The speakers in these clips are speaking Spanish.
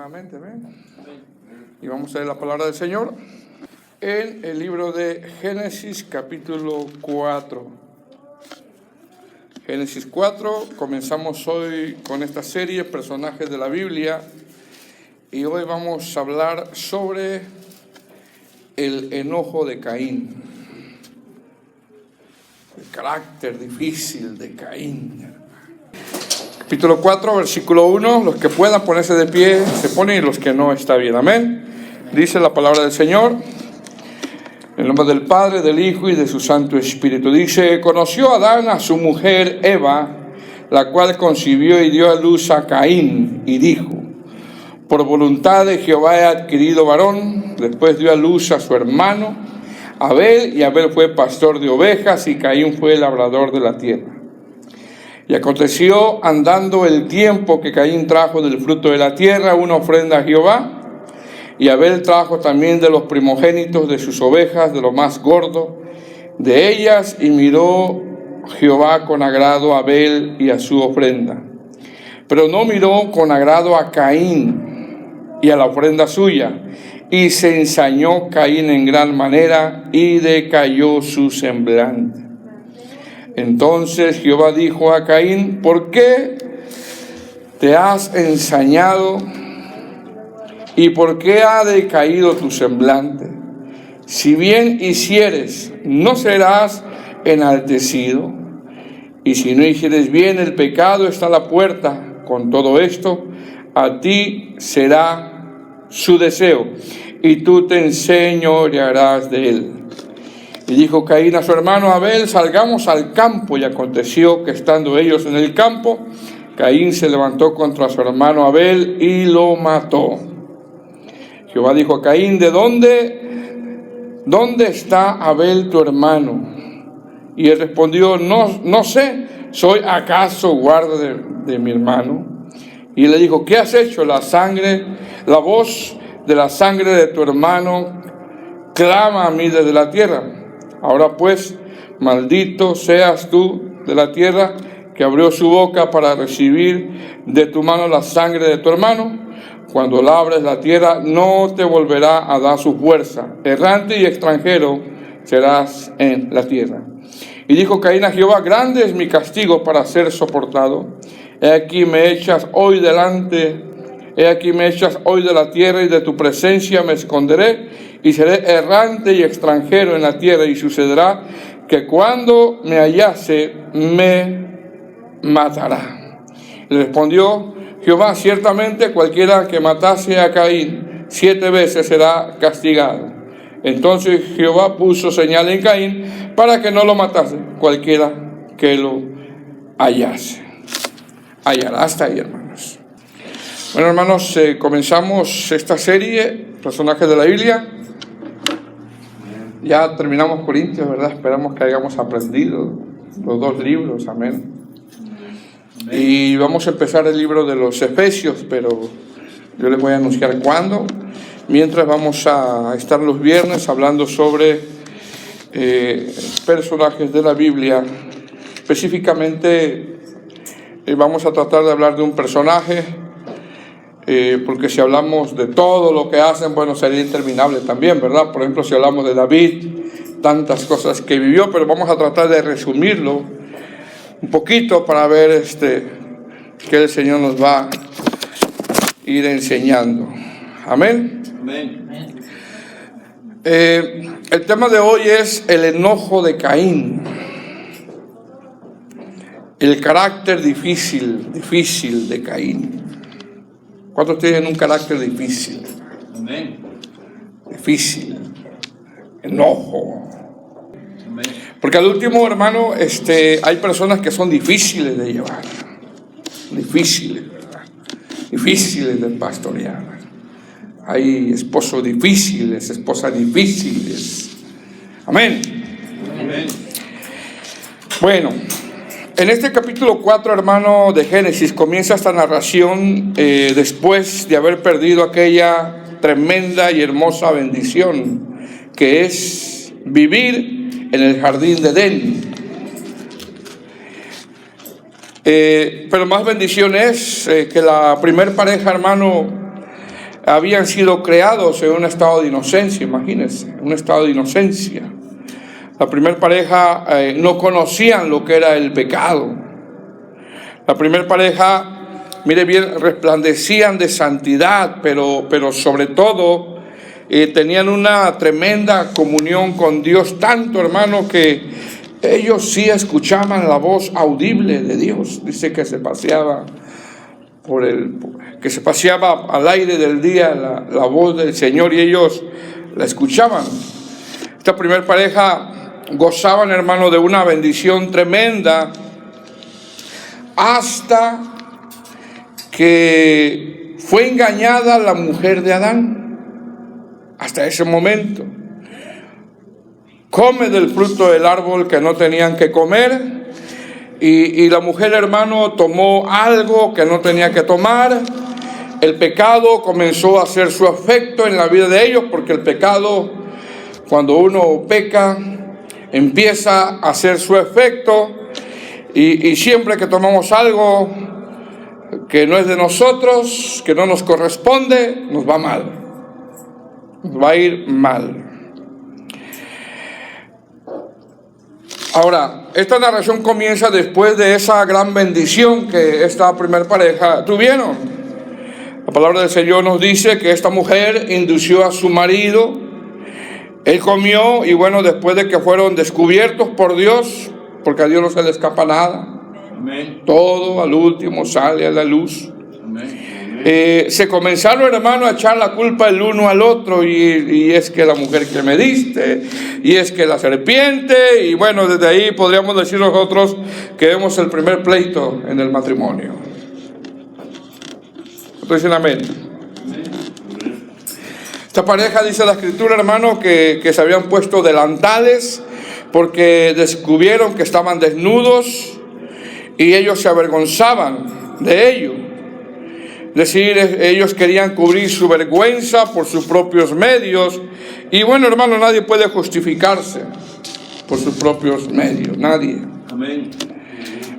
nuevamente, ¿ven? Y vamos a leer la palabra del Señor en el libro de Génesis capítulo 4. Génesis 4, comenzamos hoy con esta serie, personajes de la Biblia, y hoy vamos a hablar sobre el enojo de Caín, el carácter difícil de Caín. Capítulo 4, versículo 1, los que puedan ponerse de pie, se ponen, y los que no, está bien, amén. Dice la palabra del Señor, en el nombre del Padre, del Hijo y de su Santo Espíritu. Dice: conoció Adán a su mujer Eva, la cual concibió y dio a luz a Caín, y dijo: por voluntad de Jehová he adquirido varón. Después dio a luz a su hermano Abel, y Abel fue pastor de ovejas, y Caín fue labrador de la tierra. Y aconteció, andando el tiempo, que Caín trajo del fruto de la tierra una ofrenda a Jehová, y Abel trajo también de los primogénitos de sus ovejas, de lo más gordo de ellas, y miró Jehová con agrado a Abel y a su ofrenda. Pero no miró con agrado a Caín y a la ofrenda suya, y se ensañó Caín en gran manera, y decayó su semblante. Entonces Jehová dijo a Caín: ¿por qué te has ensañado y por qué ha decaído tu semblante? Si bien hicieres, no serás enaltecido, y si no hicieres bien, el pecado está a la puerta. Con todo esto, a ti será su deseo, y tú te enseñorearás de él. Y dijo Caín a su hermano Abel: salgamos al campo. Y aconteció que, estando ellos en el campo, Caín se levantó contra su hermano Abel y lo mató. Jehová dijo a Caín: ¿de dónde está Abel tu hermano? Y él respondió: no sé, ¿soy acaso guarda de mi hermano? Y le dijo: ¿qué has hecho? La voz de la sangre de tu hermano clama a mí desde la tierra. Ahora pues, maldito seas tú de la tierra, que abrió su boca para recibir de tu mano la sangre de tu hermano. Cuando labres la tierra, no te volverá a dar su fuerza. Errante y extranjero serás en la tierra. Y dijo Caín a Jehová: grande es mi castigo para ser soportado. He aquí me echas hoy de la tierra, y de tu presencia me esconderé, y seré errante y extranjero en la tierra. Y sucederá que cuando me hallase, me matará. Le respondió Jehová: ciertamente cualquiera que matase a Caín 7 veces será castigado. Entonces Jehová puso señal en Caín para que no lo matase cualquiera que lo hallase. Hallará. Hasta ahí, hermanos. Bueno, hermanos, comenzamos esta serie, personajes de la Biblia. Ya terminamos Corintios, ¿verdad? Esperamos que hayamos aprendido los 2 libros, amén. Y vamos a empezar el libro de los Efesios, pero yo les voy a anunciar cuándo. Mientras, vamos a estar los viernes hablando sobre personajes de la Biblia. Específicamente vamos a tratar de hablar de un personaje, porque si hablamos de todo lo que hacen, bueno, sería interminable también, ¿verdad? Por ejemplo, si hablamos de David, tantas cosas que vivió, pero vamos a tratar de resumirlo un poquito para ver que el Señor nos va a ir enseñando. Amén. Amén. El tema de hoy es el enojo de Caín. El carácter difícil de Caín. ¿Cuántos tienen un carácter difícil? Amén. Difícil. Enojo. Amén. Porque al último, hermano, hay personas que son difíciles de llevar. Difíciles, ¿verdad? Difíciles de pastorear. Hay esposos difíciles, esposas difíciles. Amén. Amén. Bueno, en este capítulo 4, hermano, de Génesis, comienza esta narración después de haber perdido aquella tremenda y hermosa bendición que es vivir en el jardín de Edén. Pero más bendición es que la primer pareja, hermano, habían sido creados en un estado de inocencia, imagínense, un estado de inocencia. La primera pareja no conocían lo que era el pecado. La primera pareja, mire bien, resplandecían de santidad, pero sobre todo tenían una tremenda comunión con Dios, tanto, hermano, que ellos sí escuchaban la voz audible de Dios. Dice que se paseaba al aire del día la voz del Señor y ellos la escuchaban. Esta primera pareja gozaban, hermano, de una bendición tremenda hasta que fue engañada la mujer de Adán. Hasta ese momento come del fruto del árbol que no tenían que comer, y la mujer, hermano, tomó algo que no tenía que tomar. El pecado comenzó a hacer su efecto en la vida de ellos, porque el pecado, cuando uno peca, empieza a hacer su efecto, y siempre que tomamos algo que no es de nosotros, que no nos corresponde, nos va mal, nos va a ir mal. Ahora, esta narración comienza después de esa gran bendición que esta primera pareja tuvieron. La palabra del Señor nos dice que esta mujer indució a su marido, él comió, y bueno, después de que fueron descubiertos por Dios, porque a Dios no se le escapa nada, amén, todo al último sale a la luz. Amén. Se comenzaron, hermano, a echar la culpa el uno al otro, y es que la mujer que me diste, y es que la serpiente, y bueno, desde ahí podríamos decir nosotros que vemos el primer pleito en el matrimonio. Entonces, amén. Esta pareja, dice la Escritura, hermano, que se habían puesto delantales porque descubrieron que estaban desnudos y ellos se avergonzaban de ello. Es decir, ellos querían cubrir su vergüenza por sus propios medios. Y bueno, hermano, nadie puede justificarse por sus propios medios, nadie. Amén.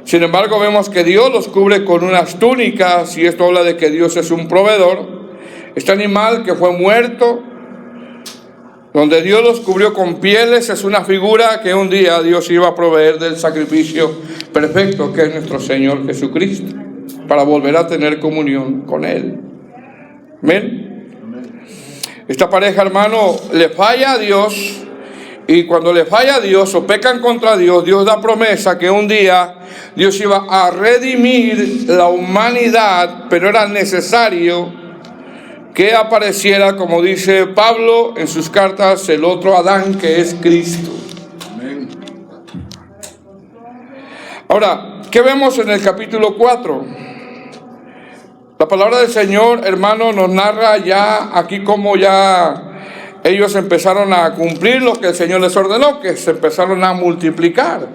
Sin embargo, vemos que Dios los cubre con unas túnicas, y esto habla de que Dios es un proveedor. Este animal que fue muerto, donde Dios los cubrió con pieles, es una figura que un día Dios iba a proveer del sacrificio perfecto que es nuestro Señor Jesucristo, para volver a tener comunión con Él. Amén. Esta pareja, hermano, le falla a Dios, y cuando le falla a Dios o pecan contra Dios, Dios da promesa que un día Dios iba a redimir la humanidad, pero era necesario que apareciera, como dice Pablo en sus cartas, el otro Adán, que es Cristo. Amén. Ahora, ¿qué vemos en el capítulo 4? La palabra del Señor, hermano, nos narra ya aquí cómo ya ellos empezaron a cumplir lo que el Señor les ordenó, que se empezaron a multiplicar.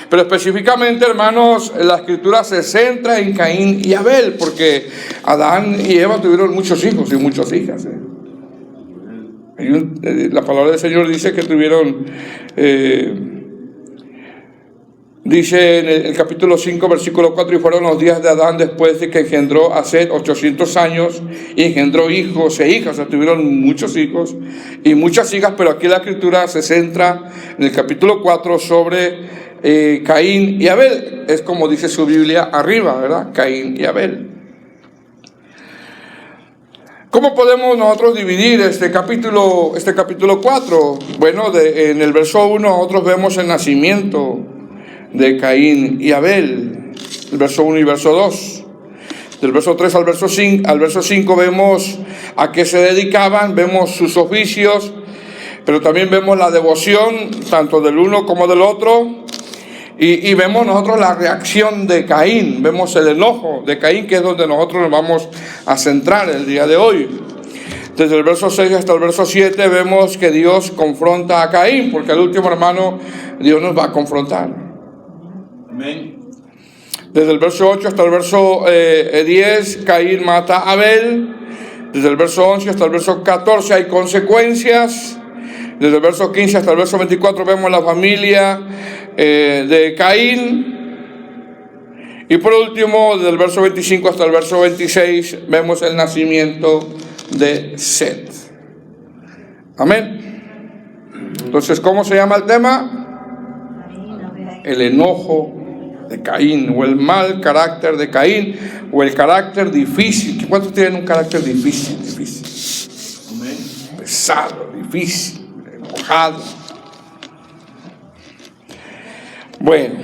Pero específicamente, hermanos, la Escritura se centra en Caín y Abel, porque Adán y Eva tuvieron muchos hijos y muchas hijas. La palabra del Señor dice que tuvieron... Dice en el capítulo 5, versículo 4, y fueron los días de Adán después de que engendró a Set 800 años, y engendró hijos e hijas. O sea, tuvieron muchos hijos y muchas hijas, pero aquí la Escritura se centra en el capítulo 4 sobre Caín y Abel. Es como dice su Biblia arriba, ¿verdad? Caín y Abel. ¿Cómo podemos nosotros dividir este capítulo 4? Bueno, en el verso 1 nosotros vemos el nacimiento de Caín y Abel, el verso 1 y verso 2. Del verso 3 al verso 5 vemos a qué se dedicaban, vemos sus oficios, pero también vemos la devoción tanto del uno como del otro, y vemos nosotros la reacción de Caín, vemos el enojo de Caín, que es donde nosotros nos vamos a centrar el día de hoy. Desde el verso 6 hasta el verso 7 vemos que Dios confronta a Caín, porque al último, hermano, Dios nos va a confrontar. Amén. Desde el verso 8 hasta el verso 10, Caín mata a Abel. Desde el verso 11 hasta el verso 14 hay consecuencias. Desde el verso 15 hasta el verso 24 vemos la familia de Caín. Y por último, desde el verso 25 hasta el verso 26 vemos el nacimiento de Set. Amén. Entonces, ¿cómo se llama el tema? El enojo de Caín, o el mal carácter de Caín, o el carácter difícil. ¿Cuántos tienen un carácter difícil? Pesado, difícil, enojado. Bueno,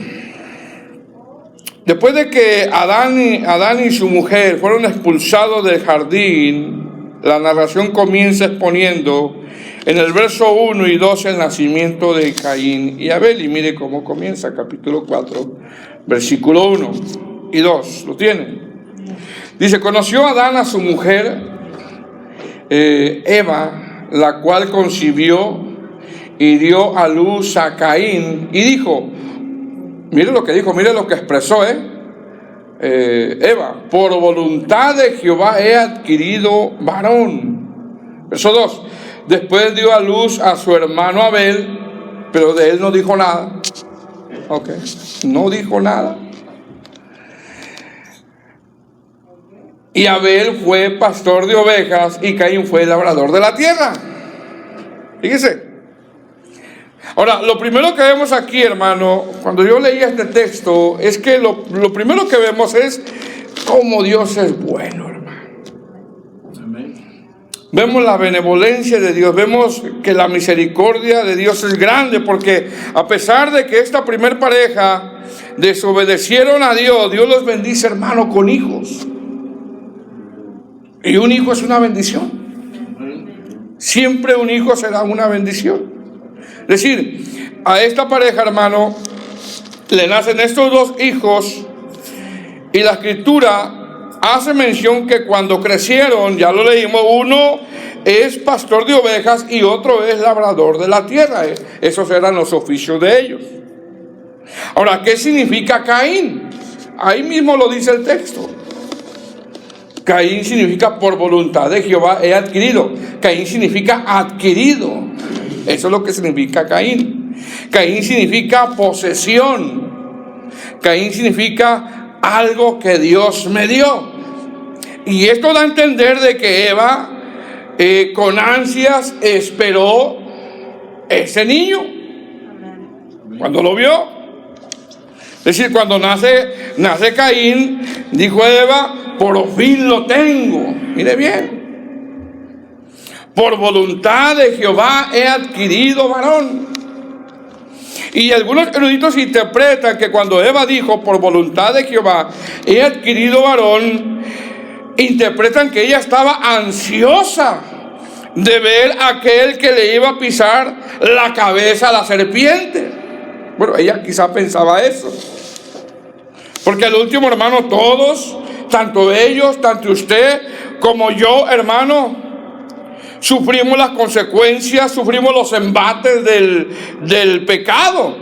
después de que Adán y su mujer fueron expulsados del jardín, la narración comienza exponiendo en el verso 1 y 2 el nacimiento de Caín y Abel. Y mire cómo comienza, capítulo 4, versículo 1 y 2. ¿Lo tienen? Dice: conoció Adán a su mujer Eva, la cual concibió y dio a luz a Caín, y dijo, mire lo que dijo, mire lo que expresó Eva: por voluntad de Jehová he adquirido varón. Verso 2: después dio a luz a su hermano Abel, pero de él no dijo nada. Ok, no dijo nada. Y Abel fue pastor de ovejas y Caín fue labrador de la tierra. Fíjese. Ahora, lo primero que vemos aquí, hermano, cuando yo leía este texto, es que lo primero que vemos es cómo Dios es bueno, hermano. Amén. Vemos la benevolencia de Dios, vemos que la misericordia de Dios es grande, porque a pesar de que esta primer pareja desobedecieron a Dios, Dios los bendice, hermano, con hijos. Y un hijo es una bendición. Siempre un hijo será una bendición. Es decir, a esta pareja, hermano, le nacen estos dos hijos, y la escritura hace mención que cuando crecieron, ya lo leímos, uno es pastor de ovejas y otro es labrador de la tierra. Esos eran los oficios de ellos. Ahora, ¿qué significa Caín? Ahí mismo lo dice el texto. Caín significa por voluntad de Jehová he adquirido. Caín significa adquirido. Eso es lo que significa Caín. Caín significa posesión. Caín significa algo que Dios me dio. Y esto da a entender de que Eva con ansias esperó ese niño. Cuando lo vio. Es decir, cuando nace Caín, dijo Eva, por fin lo tengo. Mire bien. Por voluntad de Jehová he adquirido varón. Y algunos eruditos interpretan que cuando Eva dijo, por voluntad de Jehová he adquirido varón, interpretan que ella estaba ansiosa de ver a aquel que le iba a pisar la cabeza a la serpiente. Bueno, ella quizá pensaba eso. Porque al último, hermano, todos, tanto ellos, tanto usted como yo, hermano, sufrimos las consecuencias, sufrimos los embates del pecado.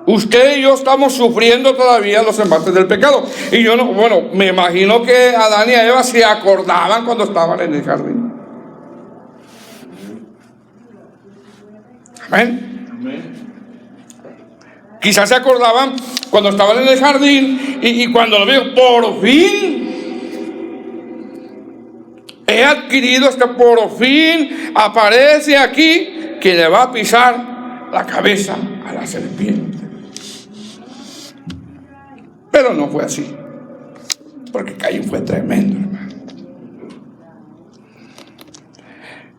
Usted y yo estamos sufriendo todavía los embates del pecado. Y yo no, bueno, me imagino que Adán y Eva se acordaban cuando estaban en el jardín. Amén. Amén. Quizás se acordaban cuando estaban en el jardín y cuando lo vieron, por fin he adquirido por fin aparece aquí que le va a pisar la cabeza a la serpiente. Pero no fue así, porque Caín fue tremendo, hermano.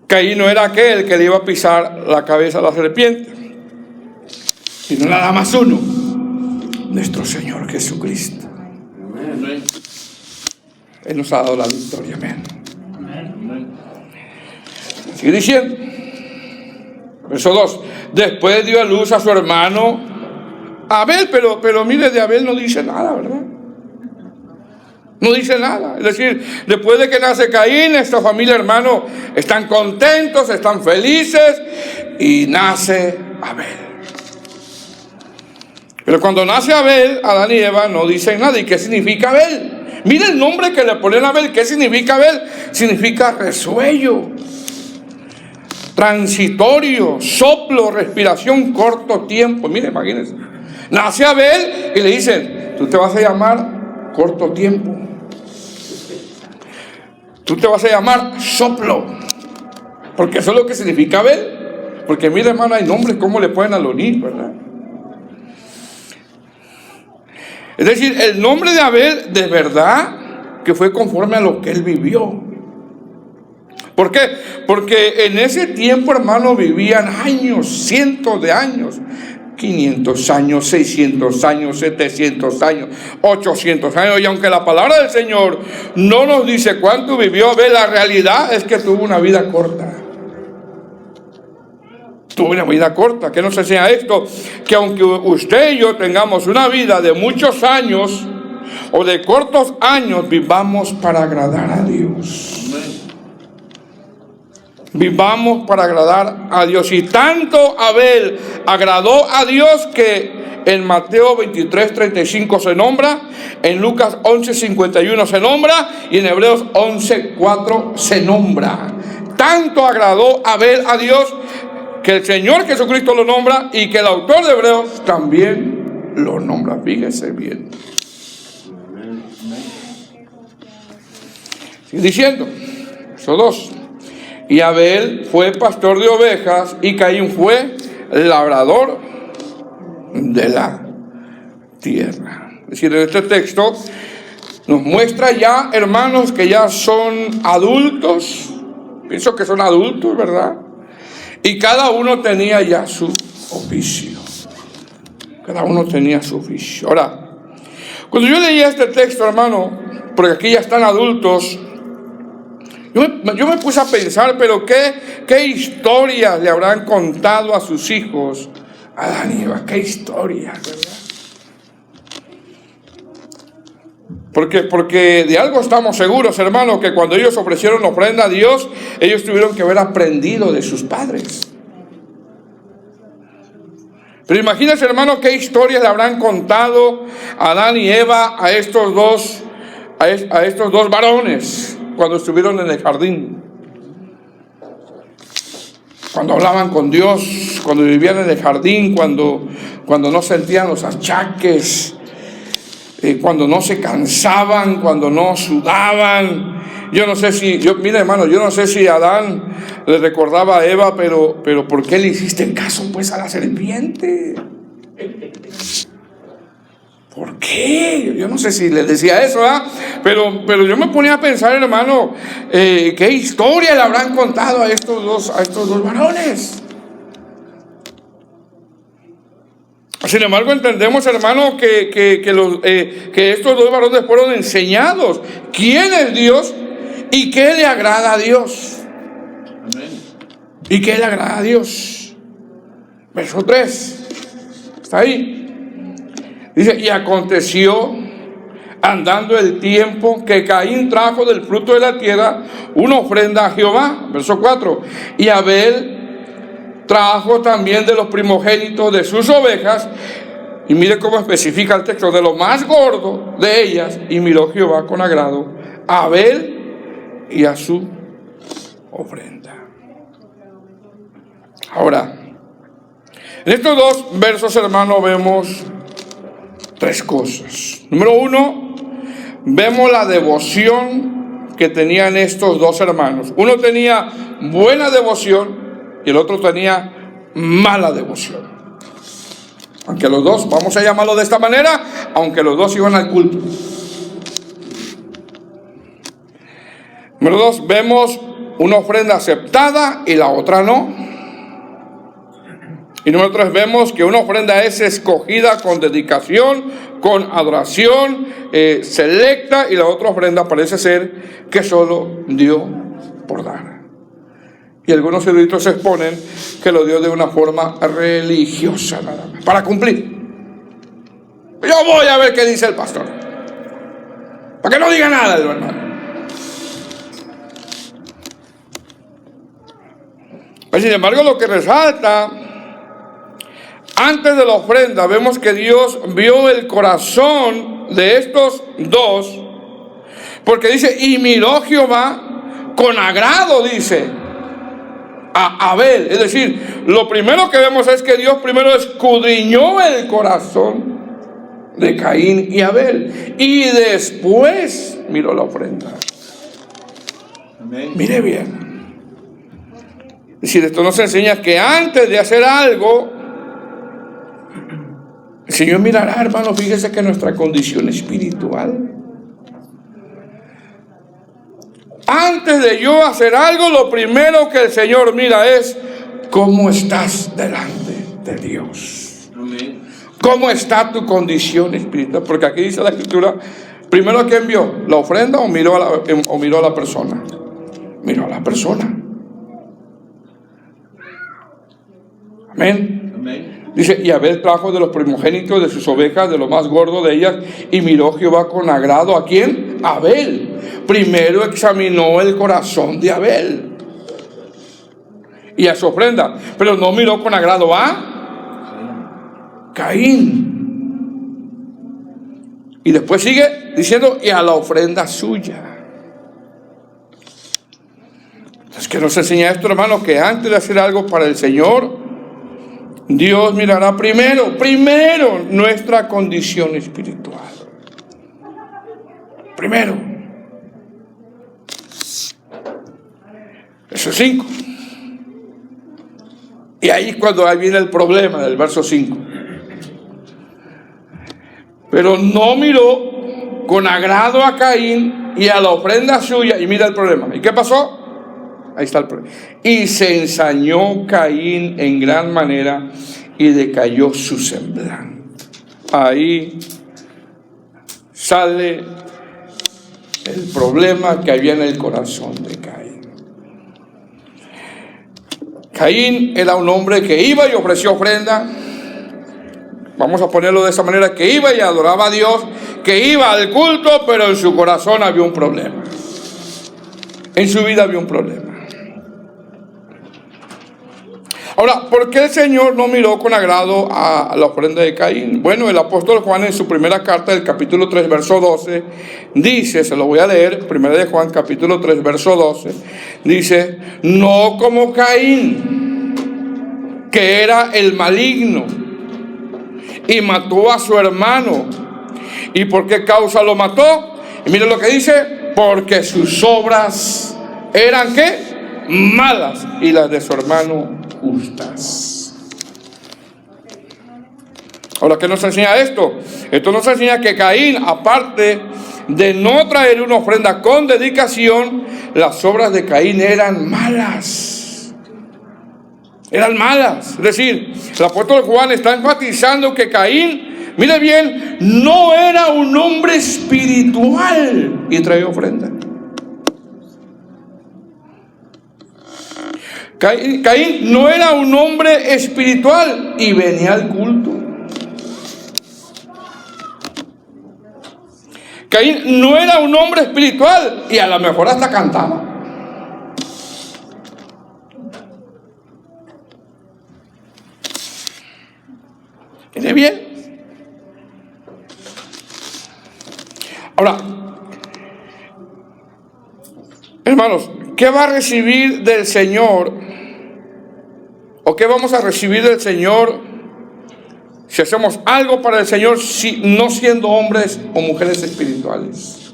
Caín no era aquel que le iba a pisar la cabeza a la serpiente, sino nada más uno, nuestro Señor Jesucristo. Amén. Él nos ha dado la victoria, amén. Amén. Sigue diciendo, verso 2: después dio a luz a su hermano Abel, pero mire, de Abel no dice nada, ¿verdad? No dice nada. Es decir, después de que nace Caín, esta familia, hermano, están contentos, están felices, y nace Abel. Pero cuando nace Abel, Adán y Eva no dicen nada. ¿Y qué significa Abel? Mire el nombre que le ponen a Abel. ¿Qué significa Abel? Significa resuello, transitorio, soplo, respiración, corto tiempo. Mire, imagínense. Nace Abel y le dicen, tú te vas a llamar corto tiempo. Tú te vas a llamar soplo, porque eso es lo que significa Abel. Porque mira, hermano, hay nombres, ¿cómo le pueden alonir, verdad? Es decir, el nombre de Abel, de verdad, que fue conforme a lo que él vivió. ¿Por qué? Porque en ese tiempo, hermano, vivían años, cientos de años. 500 años, 600 años, 700 años, 800 años. Y aunque la palabra del Señor no nos dice cuánto vivió Abel, la realidad es que tuvo una vida corta. Tuvo una vida corta. ¿Qué nos enseña esto? Que aunque usted y yo tengamos una vida de muchos años o de cortos años, vivamos para agradar a Dios. Vivamos para agradar a Dios. Y tanto Abel agradó a Dios que en Mateo 23:35 se nombra, en Lucas 11:51 se nombra y en Hebreos 11:4 se nombra. Tanto agradó Abel a Dios que el Señor Jesucristo lo nombra y que el autor de Hebreos también lo nombra. Fíjese bien. Sigue diciendo, verso 2. Y Abel fue pastor de ovejas y Caín fue labrador de la tierra. Es decir, en este texto nos muestra ya, hermanos, que ya son adultos. Pienso que son adultos, ¿verdad? Y cada uno tenía ya su oficio. Cada uno tenía su oficio. Ahora, cuando yo leía este texto, hermano, porque aquí ya están adultos, yo me puse a pensar, pero ¿qué historias le habrán contado a sus hijos Adán y Eva? ¿Qué historias, verdad? Porque de algo estamos seguros, hermanos, que cuando ellos ofrecieron ofrenda a Dios, ellos tuvieron que haber aprendido de sus padres. Pero imagínense, hermano, qué historias le habrán contado Adán y Eva a estos dos varones cuando estuvieron en el jardín. Cuando hablaban con Dios, cuando vivían en el jardín, cuando no sentían los achaques, cuando no se cansaban, cuando no sudaban. Mira, hermano, yo no sé si Adán le recordaba a Eva, pero ¿por qué le hiciste caso pues a la serpiente? ¿Por qué? Yo no sé si le decía eso, ¿verdad? Pero yo me ponía a pensar, hermano, ¿qué historia le habrán contado a estos dos varones? Sin embargo, entendemos, hermano, que estos dos varones fueron enseñados quién es Dios y qué le agrada a Dios. Amén. ¿Y qué le agrada a Dios? Verso 3. Está ahí. Dice, y aconteció, andando el tiempo, que Caín trajo del fruto de la tierra una ofrenda a Jehová. Verso 4. Y Abel trajo también de los primogénitos de sus ovejas, y mire cómo especifica el texto, de lo más gordo de ellas, y miró Jehová con agrado a Abel y a su ofrenda. Ahora, en estos dos versos, hermanos, vemos tres cosas. Número uno, vemos la devoción que tenían estos dos hermanos. Uno tenía buena devoción y el otro tenía mala devoción. Aunque los dos, vamos a llamarlo de esta manera, aunque los dos iban al culto. Número dos, vemos una ofrenda aceptada y la otra no. Y número tres, vemos que una ofrenda es escogida con dedicación, con adoración, selecta, y la otra ofrenda parece ser que solo dio por dar. Y algunos eruditos exponen que lo dio de una forma religiosa nada más, para cumplir. Yo voy a ver qué dice el pastor, para que no diga nada el hermano. Pero sin embargo, lo que resalta, antes de la ofrenda, vemos que Dios vio el corazón de estos dos, porque dice, y miró Jehová con agrado, dice, a Abel. Es decir, lo primero que vemos es que Dios primero escudriñó el corazón de Caín y Abel, y después miró la ofrenda. Amén. Mire bien. Es decir, esto nos enseña que antes de hacer algo, el Señor mirará, hermano, fíjese que nuestra condición espiritual. Antes de yo hacer algo, lo primero que el Señor mira es cómo estás delante de Dios. Amén. ¿Cómo está tu condición espiritual? Porque aquí dice la Escritura, primero, ¿a quién vio? ¿La ofrenda o miró a la persona? Miró a la persona. Amén. Amén. Dice, y Abel trajo de los primogénitos de sus ovejas, de lo más gordo de ellas, y miró Jehová con agrado, ¿a quién? A Abel. Primero examinó el corazón de Abel y a su ofrenda, pero no miró con agrado a Caín. Y después sigue diciendo, y a la ofrenda suya. Es que nos enseña esto, hermano, que antes de hacer algo para el Señor, Dios mirará primero nuestra condición espiritual. Primero. Verso 5. Y ahí cuando ahí viene el problema del verso 5. Pero no miró con agrado a Caín y a la ofrenda suya. Y mira el problema. ¿Y qué pasó? Ahí está el problema. Y se ensañó Caín en gran manera y decayó su semblante. Ahí sale el problema que había en el corazón de Caín. Caín era un hombre que iba y ofreció ofrenda. Vamos a ponerlo de esa manera, que iba y adoraba a Dios, que iba al culto, pero en su corazón había un problema. En su vida había un problema. Ahora, ¿por qué el Señor no miró con agrado a la ofrenda de Caín? Bueno, el apóstol Juan en su primera carta del capítulo 3, verso 12, dice, se lo voy a leer, primera de Juan, capítulo 3, verso 12, dice, no como Caín, que era el maligno, y mató a su hermano. ¿Y por qué causa lo mató? Y miren lo que dice, porque sus obras eran, ¿qué? Malas, y las de su hermano justas. Ahora, ¿qué nos enseña esto? Esto nos enseña que Caín, aparte de no traer una ofrenda con dedicación, las obras de Caín eran malas. Eran malas. Es decir, el apóstol Juan está enfatizando que Caín, mire bien, no era un hombre espiritual y traía ofrenda. Caín no era un hombre espiritual y venía al culto. Caín no era un hombre espiritual y a lo mejor hasta cantaba. ¿Tiene bien? Ahora, hermanos, ¿qué va a recibir del Señor? ¿O qué vamos a recibir del Señor si hacemos algo para el Señor, no siendo hombres o mujeres espirituales?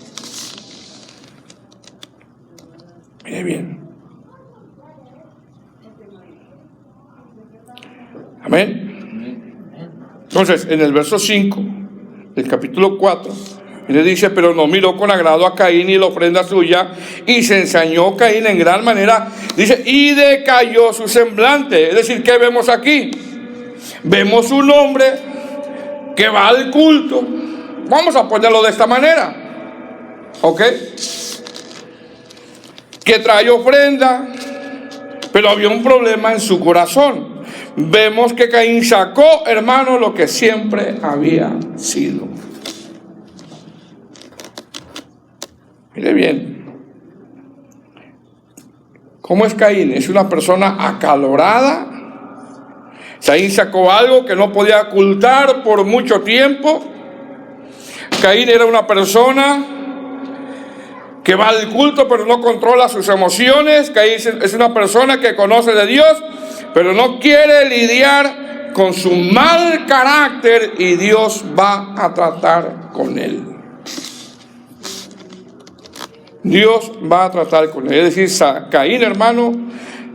Mire bien. Amén. Entonces, en el verso 5 del capítulo 4, y le dice, pero no miró con agrado a Caín y la ofrenda suya, y se ensañó Caín en gran manera, dice, y decayó su semblante. Es decir, ¿qué vemos aquí? Vemos un hombre que va al culto, vamos a ponerlo de esta manera, ¿ok? Que trae ofrenda, pero había un problema en su corazón. Vemos que Caín sacó, hermano, lo que siempre había sido. Mire bien, ¿cómo es Caín? Es una persona acalorada. Caín sacó algo que no podía ocultar por mucho tiempo. Caín era una persona que va al culto pero no controla sus emociones. Caín es una persona que conoce de Dios pero no quiere lidiar con su mal carácter, y Dios va a tratar con él. Dios va a tratar con él. Es decir, Caín, hermano,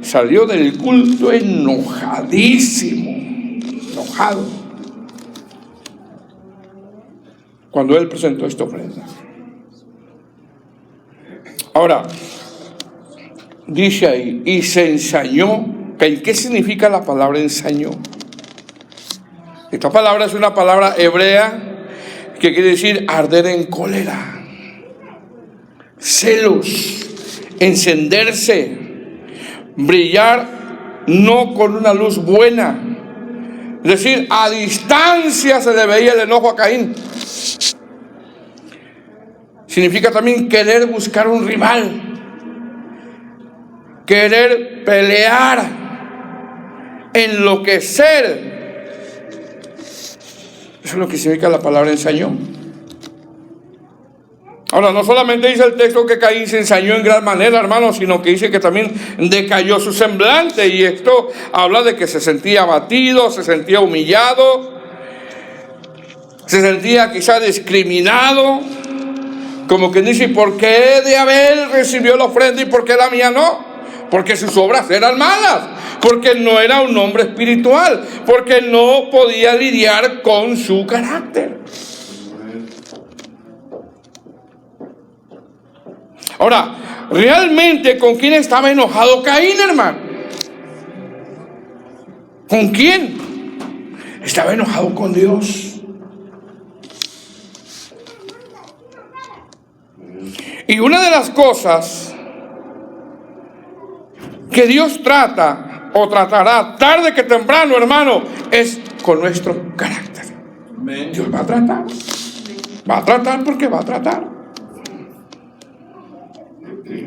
salió del culto enojadísimo, enojado, cuando él presentó esta ofrenda. Ahora, dice ahí, y se ensañó. ¿Qué significa la palabra ensañó? Esta palabra es una palabra hebrea que quiere decir arder en cólera, celos, encenderse, brillar no con una luz buena. Es decir, a distancia se le veía el enojo a Caín. Significa también querer buscar un rival, querer pelear, enloquecer. Eso es lo que significa la palabra ensañó. Ahora, no solamente dice el texto que Caín se ensañó en gran manera, hermano, sino que dice que también decayó su semblante. Y esto habla de que se sentía abatido, se sentía humillado, se sentía quizá discriminado. Como que dice, ¿por qué de Abel recibió la ofrenda y por qué la mía no? Porque sus obras eran malas, porque no era un hombre espiritual, porque no podía lidiar con su carácter. Ahora, ¿realmente con quién estaba enojado Caín, hermano? ¿Con quién? Estaba enojado con Dios. Y una de las cosas que Dios trata o tratará tarde que temprano, hermano, es con nuestro carácter. Amén. Dios va a tratar. Va a tratar porque va a tratar.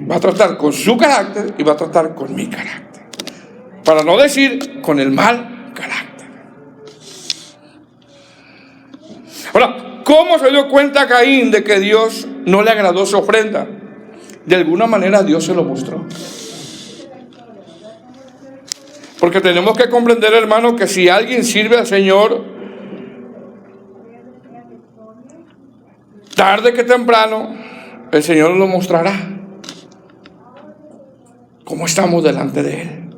Va a tratar con su carácter y va a tratar con mi carácter. Para no decir con el mal carácter. Ahora, ¿cómo se dio cuenta Caín de que Dios no le agradó su ofrenda? De alguna manera Dios se lo mostró. Porque tenemos que comprender, hermano, que si alguien sirve al Señor, tarde que temprano, el Señor lo mostrará. ¿Cómo estamos delante de Él?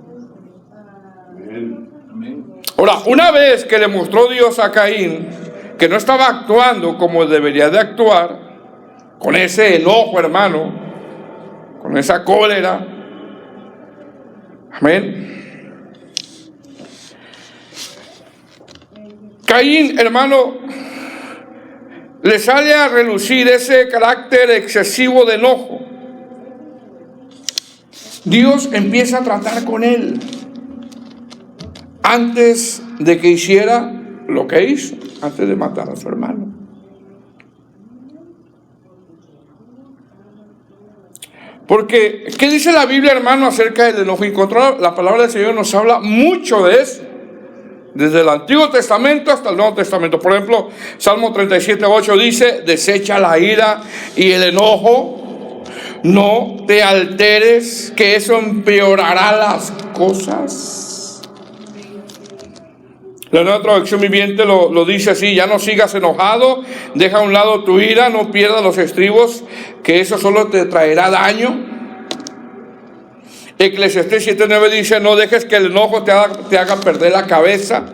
Amén. Ahora, una vez que le mostró Dios a Caín que no estaba actuando como debería de actuar, con ese enojo, hermano, con esa cólera, amén. Caín, hermano, le sale a relucir ese carácter excesivo de enojo. Dios empieza a tratar con él antes de que hiciera lo que hizo, antes de matar a su hermano. Porque, ¿qué dice la Biblia, hermano, acerca del enojo incontrolable? La palabra del Señor nos habla mucho de eso, desde el Antiguo Testamento hasta el Nuevo Testamento. Por ejemplo, Salmo 37:8 dice, desecha la ira y el enojo, no te alteres, que eso empeorará las cosas. La Nueva Traducción Viviente lo dice así, ya no sigas enojado, deja a un lado tu ira, no pierdas los estribos, que eso solo te traerá daño. Eclesiastés 7:9 dice, no dejes que el enojo te haga perder la cabeza.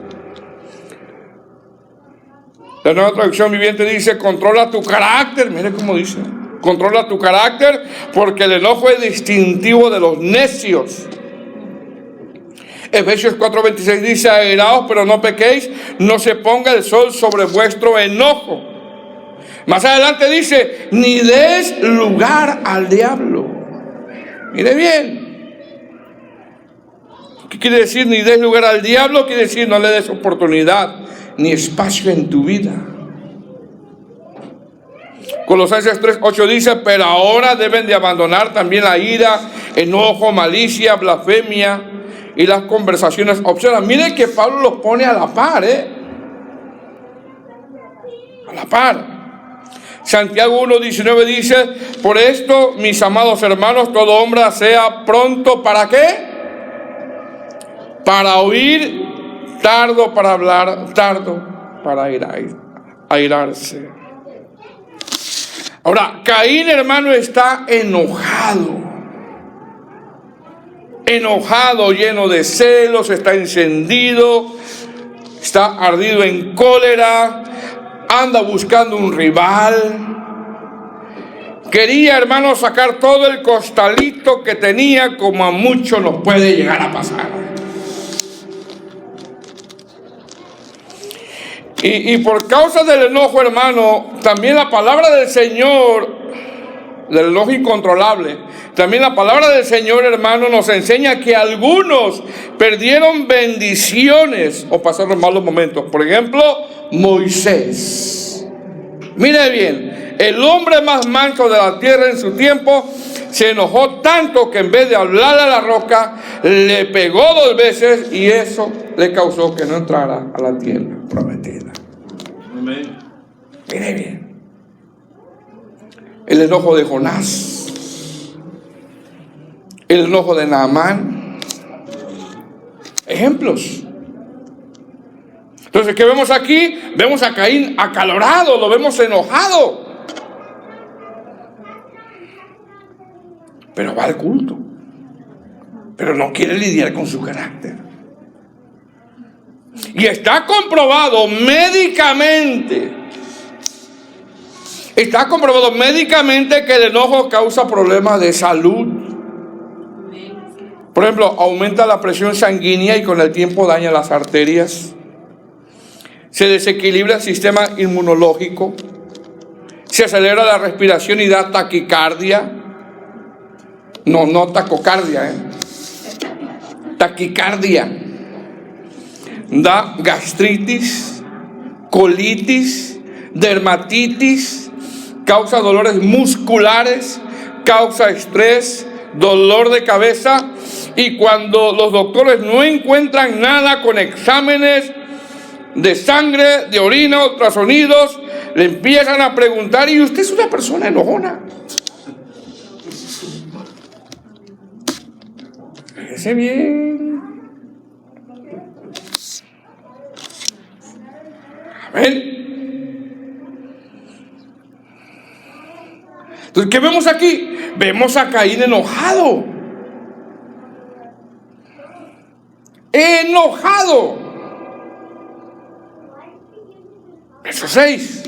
La Nueva Traducción Viviente dice, controla tu carácter, mire cómo dice, controla tu carácter, porque el enojo es distintivo de los necios. Efesios 4:26 dice, airaos pero no pequéis, no se ponga el sol sobre vuestro enojo. Más adelante dice, ni des lugar al diablo. Mire bien. ¿Qué quiere decir ni des lugar al diablo? Quiere decir no le des oportunidad ni espacio en tu vida. Colosenses 3:8 dice, pero ahora deben de abandonar también la ira, enojo, malicia, blasfemia y las conversaciones obscenas. Mire que Pablo los pone a la par, a la par. Santiago 1:19 dice, por esto, mis amados hermanos, todo hombre sea pronto, ¿para qué? Para oír, tardo para hablar, tardo para airarse. Ahora, Caín, hermano, está enojado. Enojado, lleno de celos, está encendido, está ardido en cólera, anda buscando un rival. Quería, hermano, sacar todo el costalito que tenía, como a muchos nos puede llegar a pasar. Y por causa del enojo, hermano, también la palabra del Señor, del enojo incontrolable, también la palabra del Señor, hermano, nos enseña que algunos perdieron bendiciones o pasaron malos momentos. Por ejemplo, Moisés. Mire bien, el hombre más manso de la tierra en su tiempo se enojó tanto que en vez de hablarle a la roca, le pegó 2 veces y eso le causó que no entrara a la tierra prometida. Amén. Mire bien. El enojo de Jonás. El enojo de Naamán. Ejemplos. Entonces, ¿qué vemos aquí? Vemos a Caín acalorado, lo vemos enojado. Pero va al culto. Pero no quiere lidiar con su carácter. Y está comprobado médicamente. Está comprobado médicamente que el enojo causa problemas de salud. Por ejemplo, aumenta la presión sanguínea y con el tiempo daña las arterias. Se desequilibra el sistema inmunológico. Se acelera la respiración y da taquicardia. No tacocardia, taquicardia. Da gastritis, colitis, dermatitis, causa dolores musculares, causa estrés, dolor de cabeza. Y cuando los doctores no encuentran nada con exámenes de sangre, de orina, ultrasonidos, le empiezan a preguntar: ¿y usted es una persona enojona? Fíjese bien. Amén. Entonces, ¿qué vemos aquí? Vemos a Caín enojado. Enojado. Verso 6.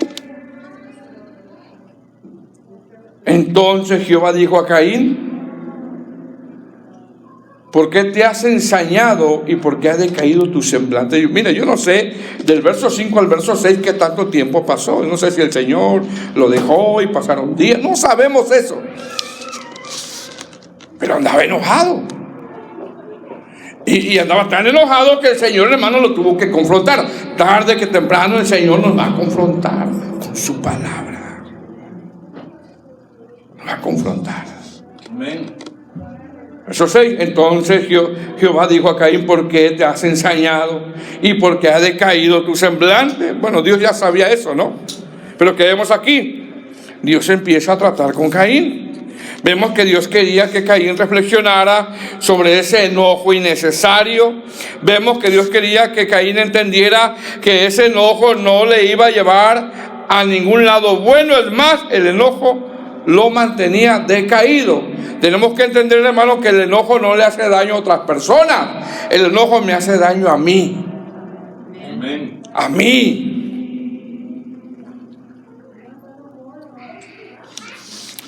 Entonces Jehová dijo a Caín: ¿por qué te has ensañado y por qué ha decaído tu semblante? Mira, yo no sé del verso 5 al verso 6 qué tanto tiempo pasó. No sé si el Señor lo dejó y pasaron días. No sabemos eso. Pero andaba enojado. Y andaba tan enojado que el Señor, hermano, lo tuvo que confrontar. Tarde que temprano el Señor nos va a confrontar con su palabra. Nos va a confrontar. Amén. Verso 6. Entonces Jehová dijo a Caín: ¿por qué te has ensañado y por qué ha decaído tu semblante? Bueno, Dios ya sabía eso, ¿no? Pero ¿qué vemos aquí? Dios empieza a tratar con Caín. Vemos que Dios quería que Caín reflexionara sobre ese enojo innecesario. Vemos que Dios quería que Caín entendiera que ese enojo no le iba a llevar a ningún lado bueno. Es más, el enojo lo mantenía decaído. Tenemos que entender, hermano, que el enojo no le hace daño a otras personas. El enojo me hace daño a mí. Amén. A mí.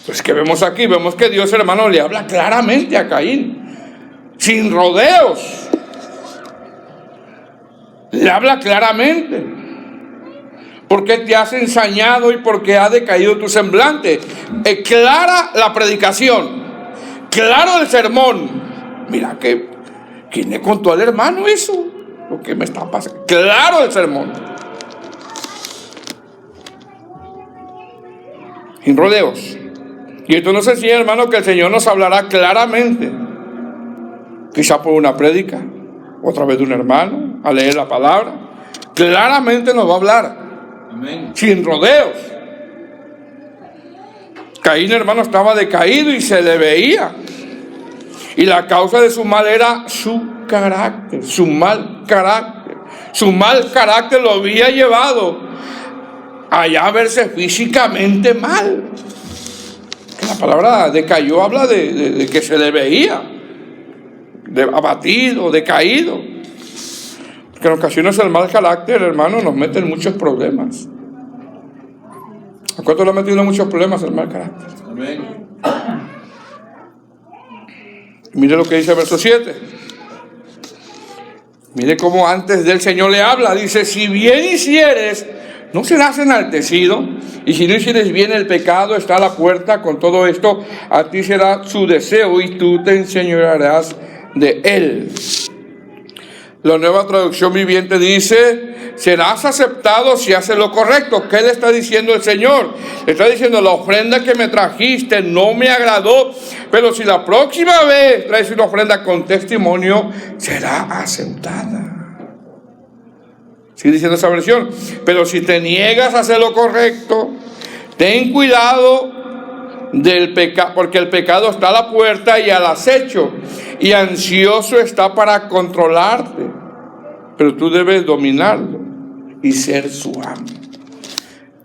Pues que vemos aquí, vemos que Dios, hermano, le habla claramente a Caín, sin rodeos. Le habla claramente. ¿Por qué te has ensañado y por qué ha decaído tu semblante? Clara la predicación, claro el sermón. Mira que, ¿quién le contó al hermano eso? Lo que me está pasando. Claro el sermón. Sin rodeos. Y esto nos enseña, hermano, que el Señor nos hablará claramente. Quizá por una prédica, o a través de un hermano, a leer la palabra. Claramente nos va a hablar. Amén. Sin rodeos. Caín, hermano, estaba decaído y se le veía. Y la causa de su mal era su carácter, su mal carácter. Su mal carácter lo había llevado a ya verse físicamente mal. La palabra decayó habla de que se le veía, de abatido, decaído. Porque en ocasiones el mal carácter, hermano, nos mete en muchos problemas. ¿A cuánto le ha metido en muchos problemas el mal carácter? Amén. Mire lo que dice el verso 7. Mire cómo antes del Señor le habla. Dice, si bien hicieres, no serás enaltecido. Y si no hicieres bien, el pecado está a la puerta. Con todo esto, a ti será su deseo y tú te enseñorearás de él. La Nueva Traducción Viviente dice, serás aceptado si haces lo correcto. ¿Qué le está diciendo el Señor? Le está diciendo, la ofrenda que me trajiste no me agradó, pero si la próxima vez traes una ofrenda con testimonio, será aceptada. Sigue diciendo esa versión. Pero si te niegas a hacer lo correcto, ten cuidado del pecado, porque el pecado está a la puerta y al acecho, y ansioso está para controlarte, pero tú debes dominarlo y ser su amo.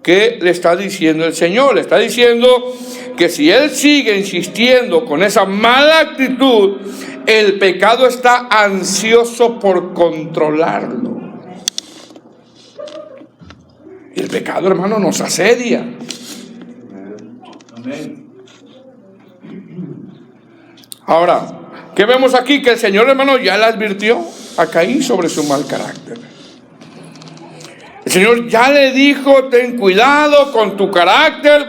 ¿Qué le está diciendo el Señor? Le está diciendo que si él sigue insistiendo con esa mala actitud, el pecado está ansioso por controlarlo. Y el pecado, hermano, nos asedia. Amén. Ahora, ¿qué vemos aquí? Que el Señor, hermano, ya le advirtió a Caín sobre su mal carácter. El Señor ya le dijo, ten cuidado con tu carácter,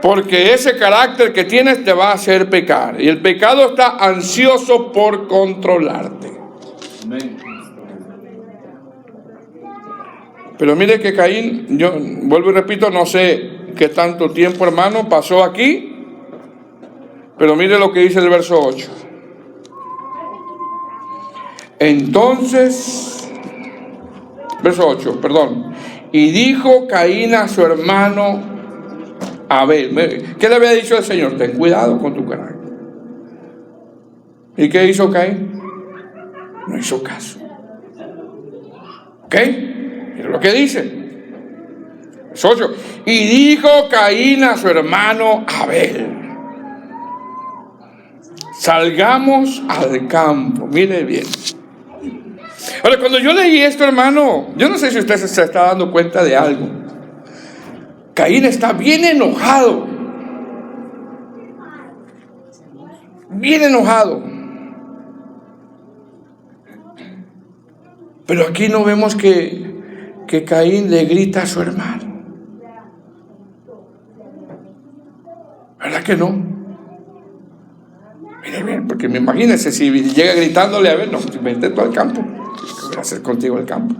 porque ese carácter que tienes te va a hacer pecar. Y el pecado está ansioso por controlarte. Amén. Pero mire que Caín, yo vuelvo y repito, no sé qué tanto tiempo, hermano, pasó aquí, pero mire lo que dice el verso 8. Entonces, verso 8, perdón. Y dijo Caín a su hermano Abel. ¿Qué le había dicho el Señor? Ten cuidado con tu carácter. ¿Y qué hizo Caín? No hizo caso. ¿Ok? Mira lo que dice. Verso 8. Y dijo Caín a su hermano Abel, salgamos al campo. Mire bien. Ahora, cuando yo leí esto, hermano, yo no sé si usted se está dando cuenta de algo. Caín está bien enojado. Bien enojado. Pero aquí no vemos que Caín le grita a su hermano. ¿Verdad que no? Mire bien, porque me imagínese si llega gritándole a ver, no, vete tú al campo. ¿Qué voy a hacer contigo al campo?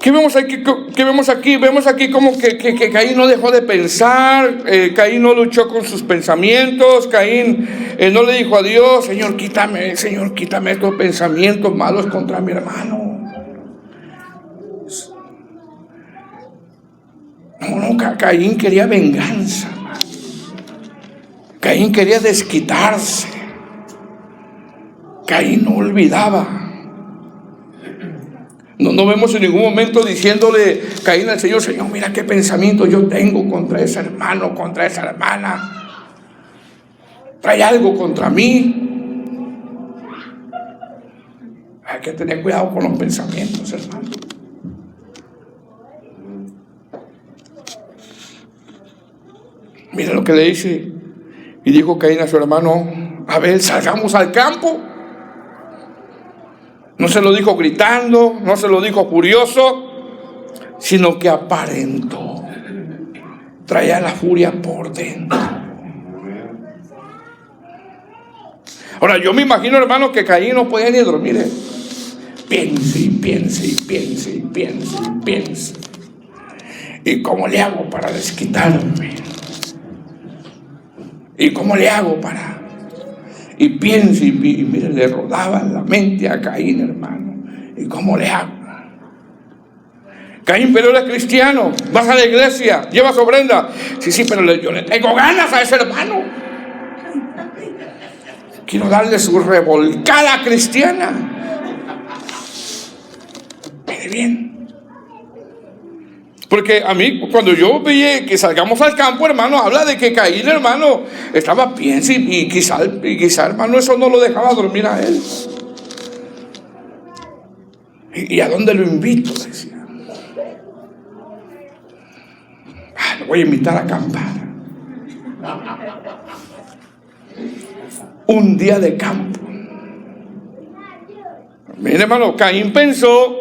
¿Qué vemos aquí? Vemos aquí como que Caín no dejó de pensar, Caín no luchó con sus pensamientos, Caín no le dijo a Dios, Señor, quítame estos pensamientos malos contra mi hermano. No, Caín quería venganza. Caín quería desquitarse. Caín no olvidaba. No vemos en ningún momento diciéndole Caín al Señor, Señor, mira qué pensamiento yo tengo contra ese hermano, contra esa hermana. Trae algo contra mí. Hay que tener cuidado con los pensamientos, hermano. Mira lo que le dice. Y dijo Caín a su hermano Abel, salgamos al campo. No se lo dijo gritando, no se lo dijo furioso, sino que aparentó. Traía la furia por dentro. Ahora, yo me imagino, hermano, que Caín no podía ni dormir. Piense y piense y piense y piense y piense. ¿Y cómo le hago para desquitarme? ¿Y cómo le hago para...? Y piensa y mire, le rodaba la mente a Caín, hermano. ¿Y cómo le hago? Caín, pero él es cristiano. Vas a la iglesia, llevas ofrenda. Sí, pero yo le tengo ganas a ese hermano. Quiero darle su revolcada cristiana. Mire bien. Porque a mí, cuando yo veía que salgamos al campo, hermano, habla de que Caín, hermano, estaba piensa y quizá, hermano, eso no lo dejaba dormir a él. ¿Y a dónde lo invito? Decía. Lo voy a invitar a acampar. Un día de campo. Mire, hermano, Caín pensó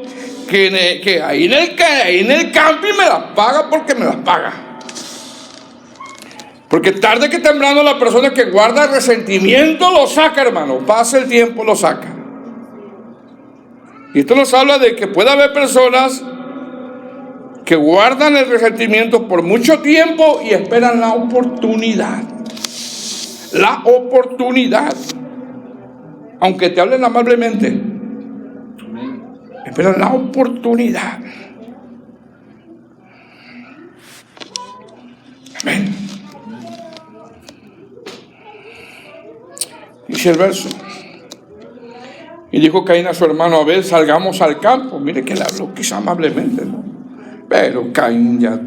que ahí en el camping me las paga porque me las paga. Porque tarde que temprano la persona que guarda resentimiento lo saca, hermano. Pasa el tiempo, lo saca. Y esto nos habla de que puede haber personas que guardan el resentimiento por mucho tiempo y esperan la oportunidad. La oportunidad. Aunque te hablen amablemente. Esperan la oportunidad. Amén. Dice el verso. Y dijo Caín a su hermano Abel, salgamos al campo. Mire que le habló quizá amablemente, ¿no? Pero Caín ya,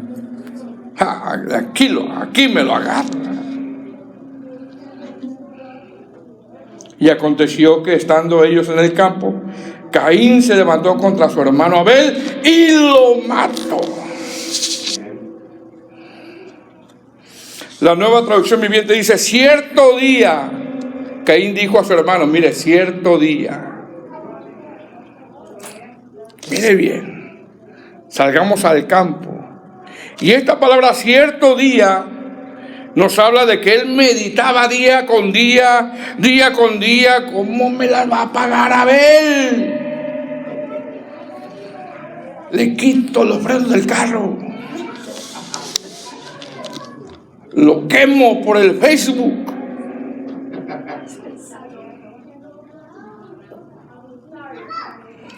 aquí me lo agarra. Y aconteció que estando ellos en el campo, Caín se levantó contra su hermano Abel y lo mató. La Nueva Traducción Viviente dice, cierto día, Caín dijo a su hermano, mire, cierto día. Mire bien, salgamos al campo. Y esta palabra cierto día nos habla de que él meditaba día con día, ¿cómo me la va a pagar Abel? Le quito los frenos del carro. Lo quemo por el Facebook.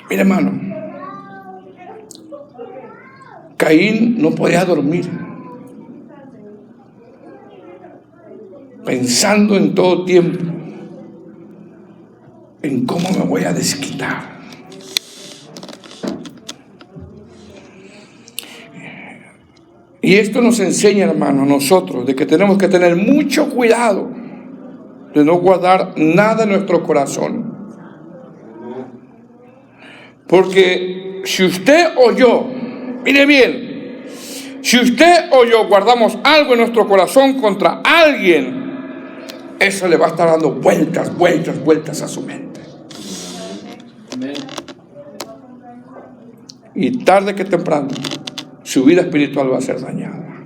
Mira, hermano, Caín no podía dormir, pensando en todo tiempo en cómo me voy a desquitar. Y esto nos enseña, hermano, a nosotros, de que tenemos que tener mucho cuidado de no guardar nada en nuestro corazón. Porque si usted o yo, mire bien, si usted o yo guardamos algo en nuestro corazón contra alguien, eso le va a estar dando vueltas a su mente. Y tarde que temprano, su vida espiritual va a ser dañada.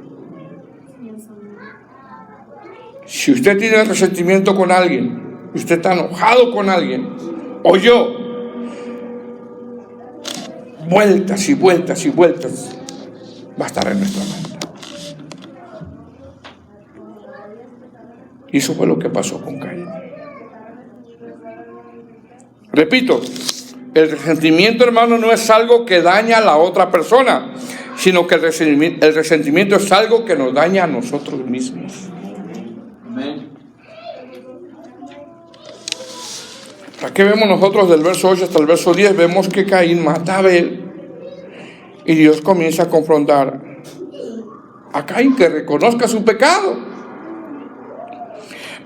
Si usted tiene resentimiento con alguien, usted está enojado con alguien, o yo, vueltas va a estar en nuestra mente. Y eso fue lo que pasó con Caín. Repito, el resentimiento, hermano, no es algo que daña a la otra persona, sino que el resentimiento es algo que nos daña a nosotros mismos. Amén. Aquí vemos nosotros del verso 8 hasta el verso 10, vemos que Caín mata a Abel y Dios comienza a confrontar a Caín que reconozca su pecado.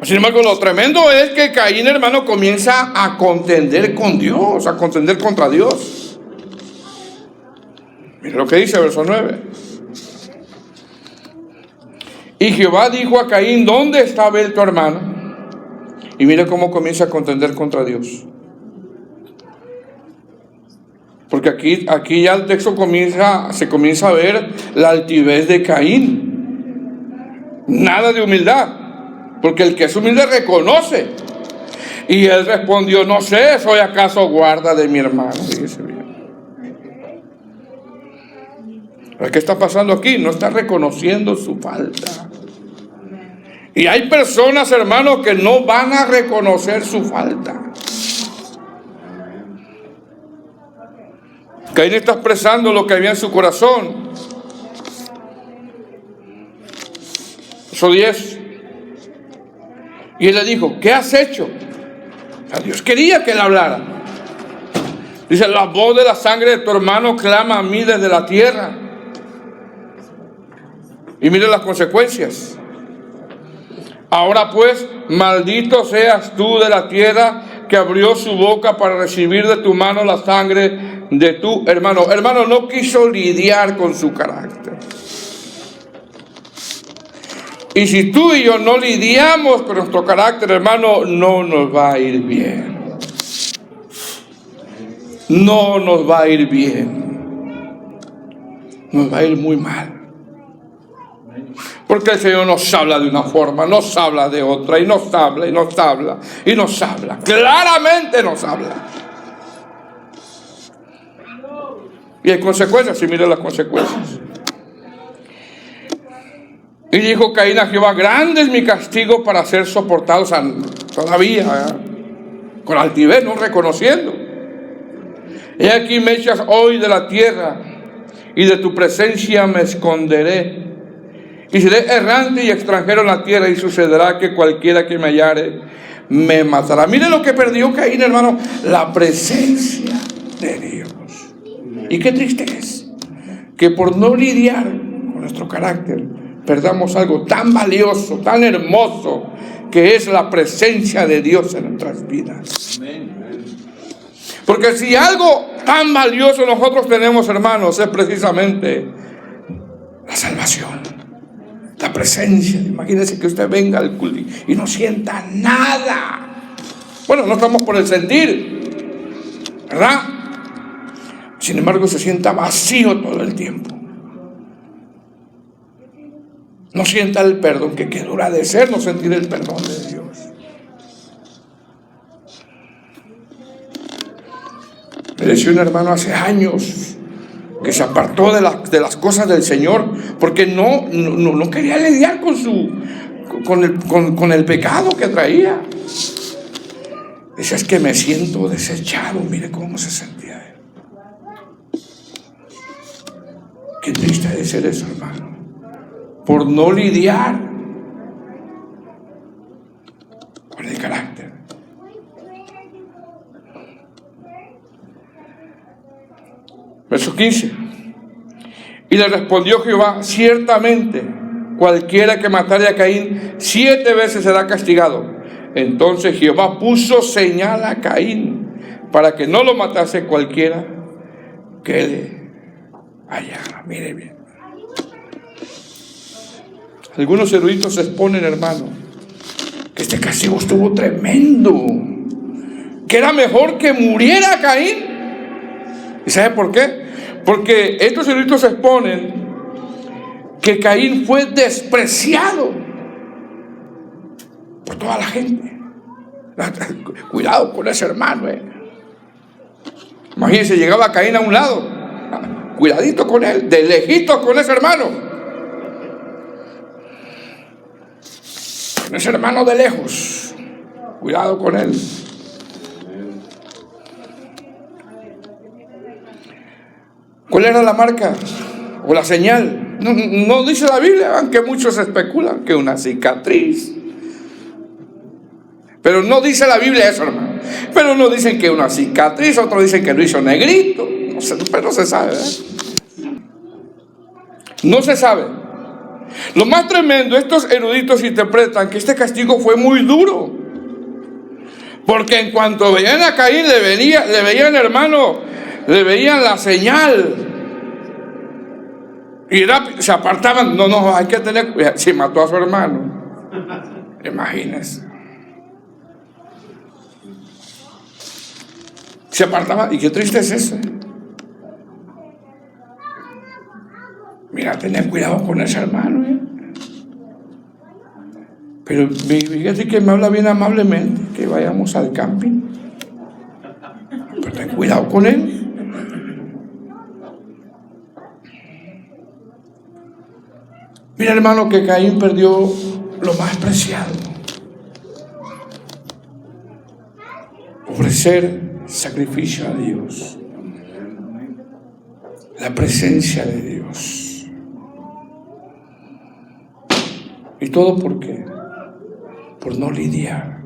Sin embargo, lo tremendo es que Caín, hermano, comienza a contender con Dios, a contender contra Dios. Mira lo que dice el verso 9. Y Jehová dijo a Caín, ¿dónde está Abel tu hermano? Y mira cómo comienza a contender contra Dios. Porque aquí ya el texto se comienza a ver la altivez de Caín. Nada de humildad. Porque el que es humilde reconoce. Y él respondió, no sé, ¿soy acaso guarda de mi hermano? Fíjese bien. ¿Qué está pasando aquí? No está reconociendo su falta. Y hay personas, hermanos, que no van a reconocer su falta. Caín está expresando lo que había en su corazón. Verso 10. Y él le dijo, ¿qué has hecho? O sea, Dios quería que él hablara. Dice, la voz de la sangre de tu hermano clama a mí desde la tierra. Y mire las consecuencias. Ahora pues, maldito seas tú de la tierra que abrió su boca para recibir de tu mano la sangre de tu hermano. Hermano, no quiso lidiar con su carácter. Y si tú y yo no lidiamos con nuestro carácter, hermano, no nos va a ir bien. No nos va a ir bien. Nos va a ir muy mal. Porque el Señor nos habla de una forma, nos habla de otra, y nos habla, y nos habla, y nos habla. Claramente nos habla. Y hay consecuencias, y mire las consecuencias. Y dijo Caín a Jehová: grande es mi castigo para ser soportado. O sea, todavía, con altivez, no reconociendo. He aquí me echas hoy de la tierra, y de tu presencia me esconderé. Y seré errante y extranjero en la tierra, y sucederá que cualquiera que me hallare me matará. Mire lo que perdió Caín, hermano: la presencia de Dios. Y qué triste es que por no lidiar con nuestro carácter perdamos algo tan valioso, tan hermoso, que es la presencia de Dios en nuestras vidas. Porque si algo tan valioso nosotros tenemos, hermanos, es precisamente la salvación, la presencia. Imagínense que usted venga al culto y no sienta nada. Bueno, no estamos por el sentir, ¿verdad? Sin embargo, se sienta vacío todo el tiempo. No sienta el perdón, que qué dura de ser no sentir el perdón de Dios. Me decía un hermano hace años que se apartó de las cosas del Señor porque no quería lidiar con el pecado que traía. Dice: es que me siento desechado. Mire cómo se sentía él. Qué triste de ser eso, hermano. Por no lidiar con el carácter. Verso 15. Y le respondió Jehová: ciertamente cualquiera que matare a Caín 7 veces será castigado. Entonces Jehová puso señal a Caín para que no lo matase cualquiera que le hallara. Mire bien. Algunos eruditos exponen, hermano, que este castigo estuvo tremendo, que era mejor que muriera Caín. ¿Y sabe por qué? Porque estos eruditos exponen que Caín fue despreciado por toda la gente. Cuidado con ese hermano, Imagínense, llegaba Caín a un lado, cuidadito con él, de lejitos con ese hermano. Con ese hermano de lejos, cuidado con él. ¿Cuál era la marca o la señal? No dice la Biblia, aunque muchos especulan que una cicatriz. Pero no dice la Biblia eso, hermano. Pero no dicen que una cicatriz, otros dicen que lo hizo negrito. Pero no se sabe, No se sabe. Lo más tremendo, estos eruditos interpretan que este castigo fue muy duro. Porque en cuanto veían a Caín, le veían, hermano, le veían la señal. Y se apartaban. No, hay que tener cuidado. Si mató a su hermano, imagínense. Se apartaban. Y qué triste es eso. Mira, tener cuidado con ese hermano, Pero fíjate que me habla bien amablemente, que vayamos al camping. Pero ten cuidado con él. Mira, hermano, que Caín perdió lo más preciado: ofrecer sacrificio a Dios, la presencia de Dios. ¿Y todo por qué? Por no lidiar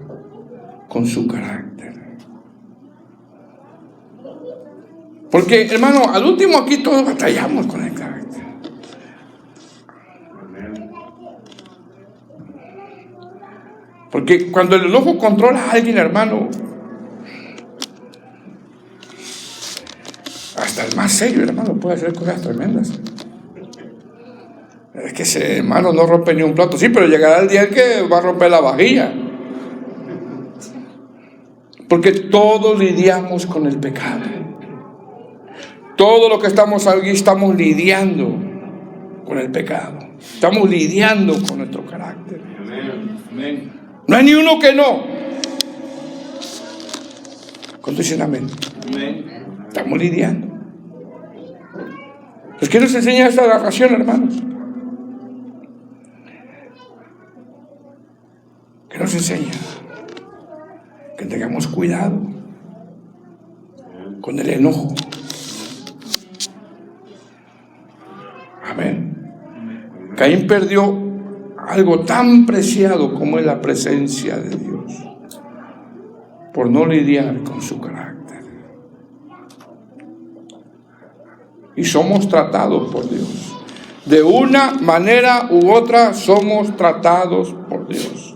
con su carácter. Porque, hermano, al último aquí todos batallamos con el carácter. Porque cuando el enojo controla a alguien, hermano, hasta el más serio, hermano, puede hacer cosas tremendas. Es que ese hermano no rompe ni un plato. Sí, pero llegará el día en que va a romper la vajilla. Porque todos lidiamos con el pecado. Todo lo que estamos aquí estamos lidiando con el pecado. Estamos lidiando con nuestro carácter. Amén. No hay ni uno que no. ¿Cuántos dicen amén? Amén. Estamos lidiando. Pues ¿qué nos enseña esta narración, hermanos? ¿Qué nos enseña? Que tengamos cuidado con el enojo. Amén. Caín perdió algo tan preciado como es la presencia de Dios por no lidiar con su carácter. Y somos tratados por Dios. De una manera u otra somos tratados por Dios.